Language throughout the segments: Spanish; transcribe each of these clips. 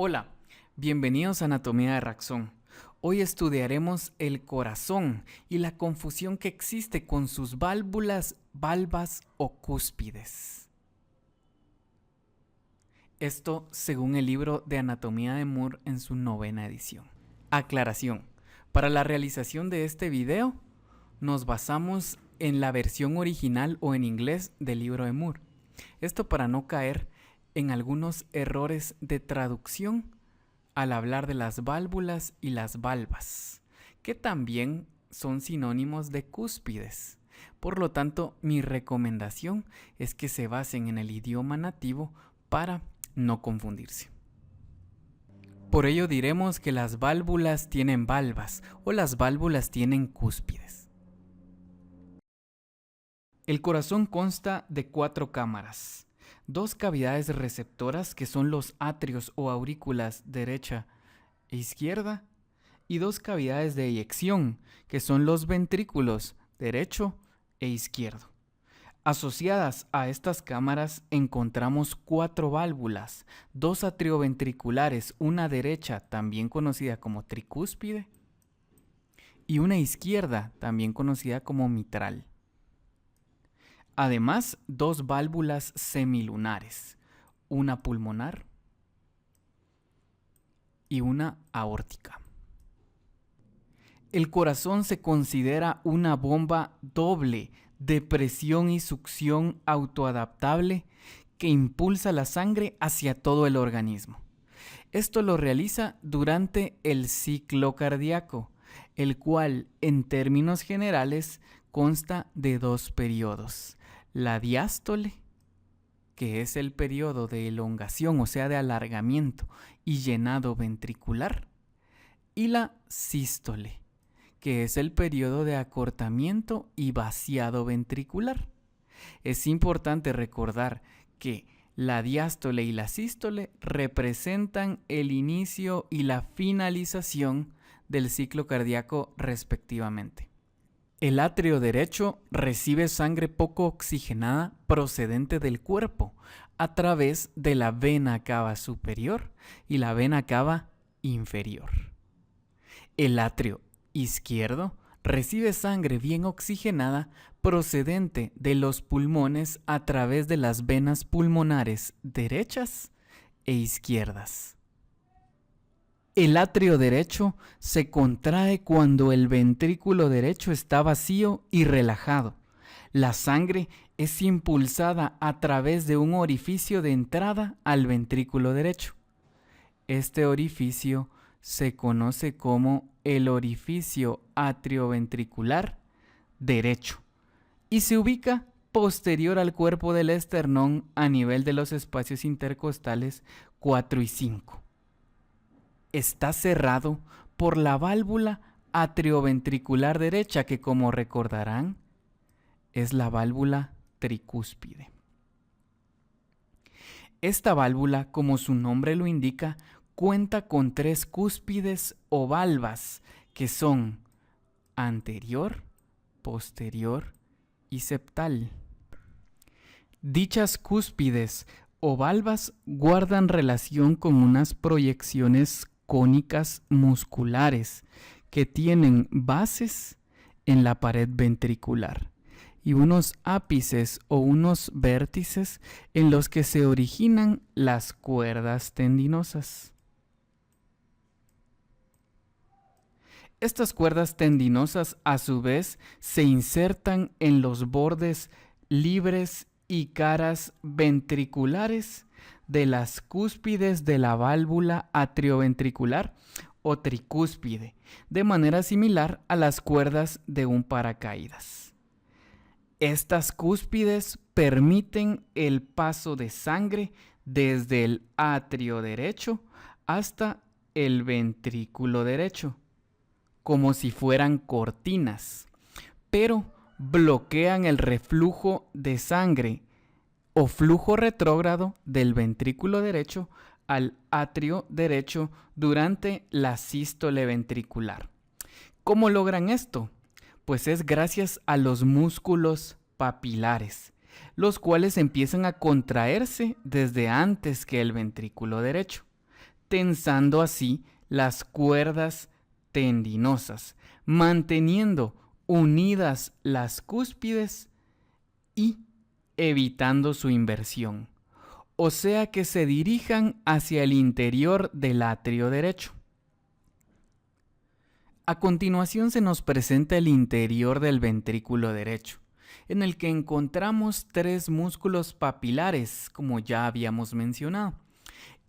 Hola, bienvenidos a Anatomía de Raxón. Hoy estudiaremos el corazón y la confusión que existe con sus válvulas, valvas o cúspides. Esto según el libro de Anatomía de Moore en su 9ª edición. Aclaración: para la realización de este video nos basamos en la versión original o en inglés del libro de Moore. Esto para no caer en algunos errores de traducción al hablar de las válvulas y las valvas, que también son sinónimos de cúspides. Por lo tanto, mi recomendación es que se basen en el idioma nativo para no confundirse. Por ello diremos que las válvulas tienen valvas o las válvulas tienen cúspides. El corazón consta de 4 cámaras, 2 cavidades receptoras que son los atrios o aurículas derecha e izquierda y 2 cavidades de eyección que son los ventrículos derecho e izquierdo. Asociadas a estas cámaras encontramos 4 válvulas, 2 atrioventriculares, una derecha también conocida como tricúspide y una izquierda también conocida como mitral. Además, 2 válvulas semilunares, una pulmonar y una aórtica. El corazón se considera una bomba doble de presión y succión autoadaptable que impulsa la sangre hacia todo el organismo. Esto lo realiza durante el ciclo cardíaco, el cual en términos generales consta de 2 periodos. La diástole, que es el periodo de elongación, o sea de alargamiento y llenado ventricular, y la sístole, que es el periodo de acortamiento y vaciado ventricular. Es importante recordar que la diástole y la sístole representan el inicio y la finalización del ciclo cardíaco respectivamente. El atrio derecho recibe sangre poco oxigenada procedente del cuerpo a través de la vena cava superior y la vena cava inferior. El atrio izquierdo recibe sangre bien oxigenada procedente de los pulmones a través de las venas pulmonares derechas e izquierdas. El atrio derecho se contrae cuando el ventrículo derecho está vacío y relajado. La sangre es impulsada a través de un orificio de entrada al ventrículo derecho. Este orificio se conoce como el orificio atrioventricular derecho y se ubica posterior al cuerpo del esternón a nivel de los espacios intercostales 4 y 5. Está cerrado por la válvula atrioventricular derecha, que como recordarán es la válvula tricúspide. Esta válvula, como su nombre lo indica, cuenta con 3 cúspides o valvas que son anterior, posterior y septal. Dichas cúspides o valvas guardan relación con unas proyecciones cónicas musculares que tienen bases en la pared ventricular y unos ápices o unos vértices en los que se originan las cuerdas tendinosas. Estas cuerdas tendinosas a su vez se insertan en los bordes libres y caras ventriculares de las cúspides de la válvula atrioventricular o tricúspide, de manera similar a las cuerdas de un paracaídas. Estas cúspides permiten el paso de sangre desde el atrio derecho hasta el ventrículo derecho, como si fueran cortinas, pero bloquean el reflujo de sangre o flujo retrógrado del ventrículo derecho al atrio derecho durante la sístole ventricular. ¿Cómo logran esto? Pues es gracias a los músculos papilares, los cuales empiezan a contraerse desde antes que el ventrículo derecho. tensando así las cuerdas tendinosas, manteniendo unidas las cúspides y evitando su inversión, o sea que se dirijan hacia el interior del atrio derecho. A continuación se nos presenta el interior del ventrículo derecho, en el que encontramos 3 músculos papilares, como ya habíamos mencionado.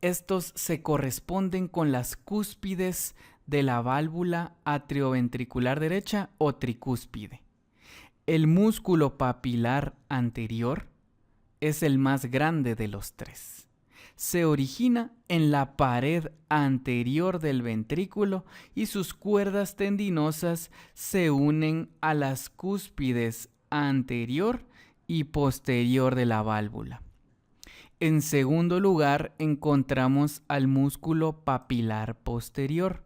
Estos se corresponden con las cúspides de la válvula atrioventricular derecha o tricúspide. El músculo papilar anterior es el más grande de los 3. Se origina en la pared anterior del ventrículo y sus cuerdas tendinosas se unen a las cúspides anterior y posterior de la válvula. En segundo lugar, encontramos al músculo papilar posterior,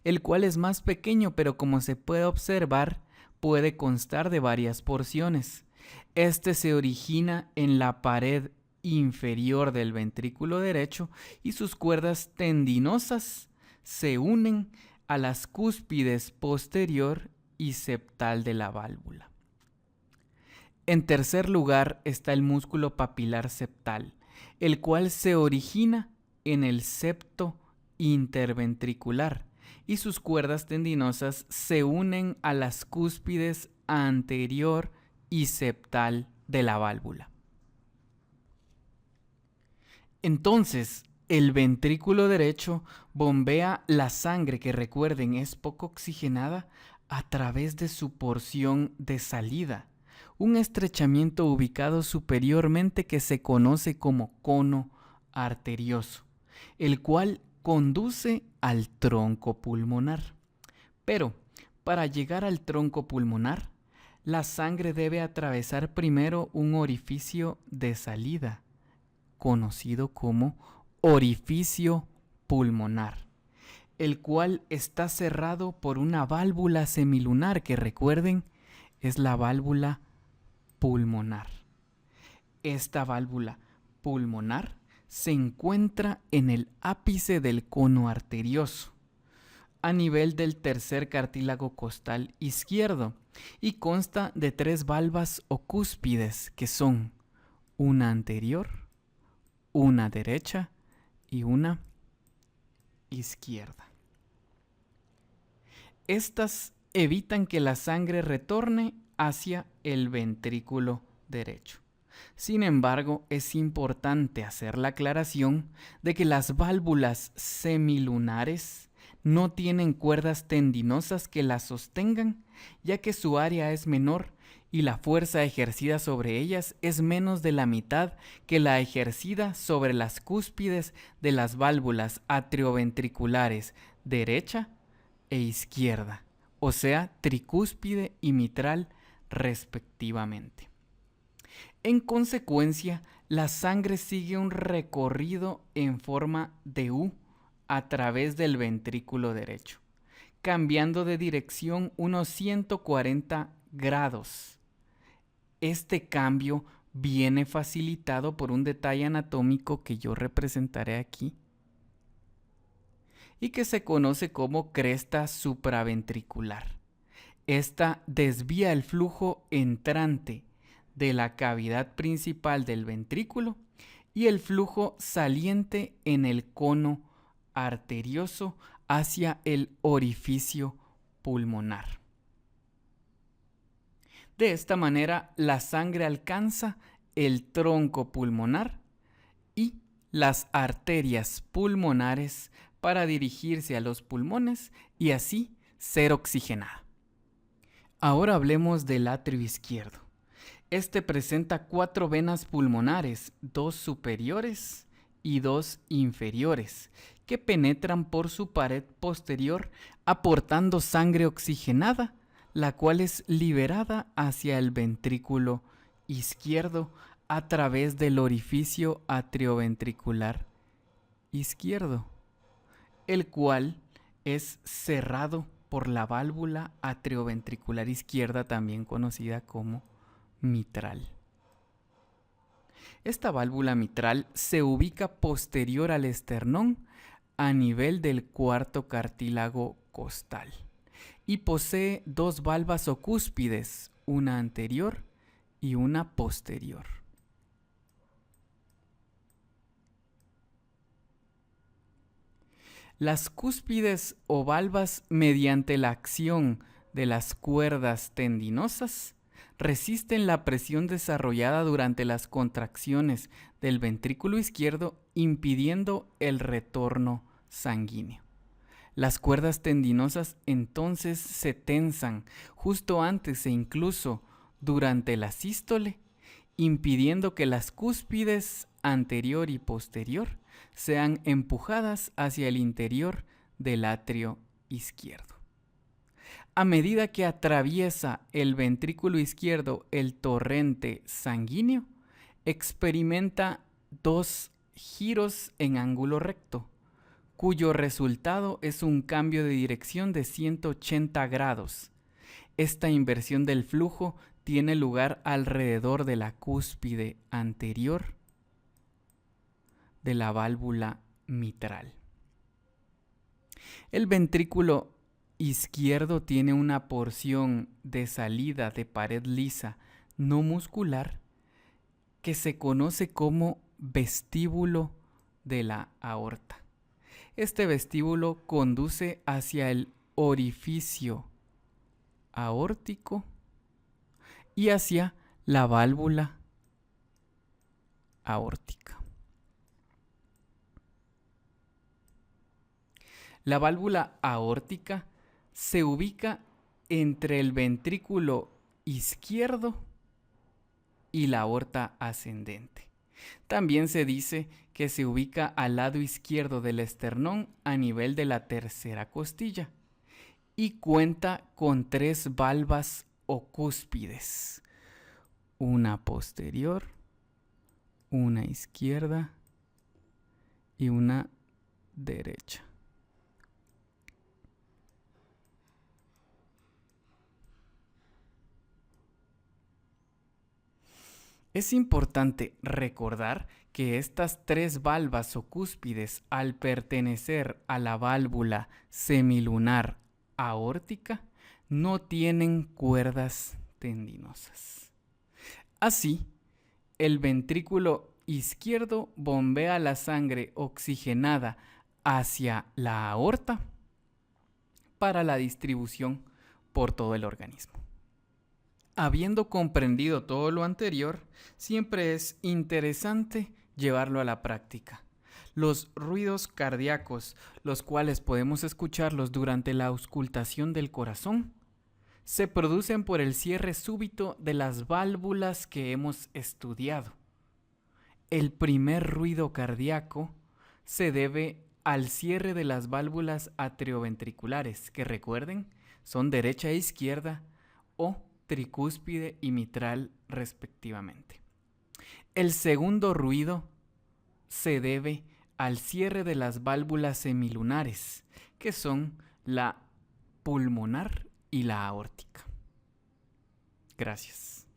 el cual es más pequeño, pero como se puede observar, puede constar de varias porciones. Este se origina en la pared inferior del ventrículo derecho y sus cuerdas tendinosas se unen a las cúspides posterior y septal de la válvula. En tercer lugar está el músculo papilar septal, el cual se origina en el septo interventricular y sus cuerdas tendinosas se unen a las cúspides anterior y septal de la válvula. Entonces, el ventrículo derecho bombea la sangre, que recuerden es poco oxigenada, a través de su porción de salida, un estrechamiento ubicado superiormente que se conoce como cono arterioso, el cual conduce al tronco pulmonar. Pero, para llegar al tronco pulmonar, la sangre debe atravesar primero un orificio de salida, conocido como orificio pulmonar, el cual está cerrado por una válvula semilunar que, recuerden, es la válvula pulmonar. Esta válvula pulmonar se encuentra en el ápice del cono arterioso, a nivel del tercer cartílago costal izquierdo, y consta de 3 valvas o cúspides, que son una anterior, una derecha y una izquierda. Estas evitan que la sangre retorne hacia el ventrículo derecho. Sin embargo, es importante hacer la aclaración de que las válvulas semilunares no tienen cuerdas tendinosas que las sostengan, ya que su área es menor y la fuerza ejercida sobre ellas es menos de la mitad que la ejercida sobre las cúspides de las válvulas atrioventriculares derecha e izquierda, o sea, tricúspide y mitral respectivamente. En consecuencia, la sangre sigue un recorrido en forma de U a través del ventrículo derecho, cambiando de dirección unos 140 grados. Este cambio viene facilitado por un detalle anatómico que yo representaré aquí y que se conoce como cresta supraventricular. Esta desvía el flujo entrante de la cavidad principal del ventrículo y el flujo saliente en el cono arterioso hacia el orificio pulmonar. De esta manera, la sangre alcanza el tronco pulmonar y las arterias pulmonares para dirigirse a los pulmones y así ser oxigenada. Ahora hablemos del atrio izquierdo. Este presenta 4 venas pulmonares, 2 superiores y 2 inferiores, que penetran por su pared posterior aportando sangre oxigenada, la cual es liberada hacia el ventrículo izquierdo a través del orificio atrioventricular izquierdo, el cual es cerrado por la válvula atrioventricular izquierda, también conocida como mitral. Esta válvula mitral se ubica posterior al esternón a nivel del cuarto cartílago costal y posee dos valvas o cúspides, una anterior y una posterior. Las cúspides o valvas, mediante la acción de las cuerdas tendinosas, resisten la presión desarrollada durante las contracciones del ventrículo izquierdo, impidiendo el retorno sanguíneo. Las cuerdas tendinosas entonces se tensan justo antes e incluso durante la sístole, impidiendo que las cúspides anterior y posterior sean empujadas hacia el interior del atrio izquierdo. A medida que atraviesa el ventrículo izquierdo el torrente sanguíneo, experimenta dos giros en ángulo recto, cuyo resultado es un cambio de dirección de 180 grados. Esta inversión del flujo tiene lugar alrededor de la cúspide anterior de la válvula mitral. El ventrículo izquierdo tiene una porción de salida de pared lisa no muscular que se conoce como vestíbulo de la aorta. Este vestíbulo conduce hacia el orificio aórtico y hacia la válvula aórtica. La válvula aórtica se ubica entre el ventrículo izquierdo y la aorta ascendente. También se dice que se ubica al lado izquierdo del esternón a nivel de la tercera costilla y cuenta con tres valvas o cúspides, una posterior, una izquierda y una derecha. Es importante recordar que estas tres valvas o cúspides, al pertenecer a la válvula semilunar aórtica, no tienen cuerdas tendinosas. Así, el ventrículo izquierdo bombea la sangre oxigenada hacia la aorta para la distribución por todo el organismo. Habiendo comprendido todo lo anterior, siempre es interesante llevarlo a la práctica. Los ruidos cardíacos, los cuales podemos escucharlos durante la auscultación del corazón, se producen por el cierre súbito de las válvulas que hemos estudiado. El primer ruido cardíaco se debe al cierre de las válvulas atrioventriculares, que recuerden, son derecha e izquierda o tricúspide y mitral respectivamente. El segundo ruido se debe al cierre de las válvulas semilunares, que son la pulmonar y la aórtica. Gracias.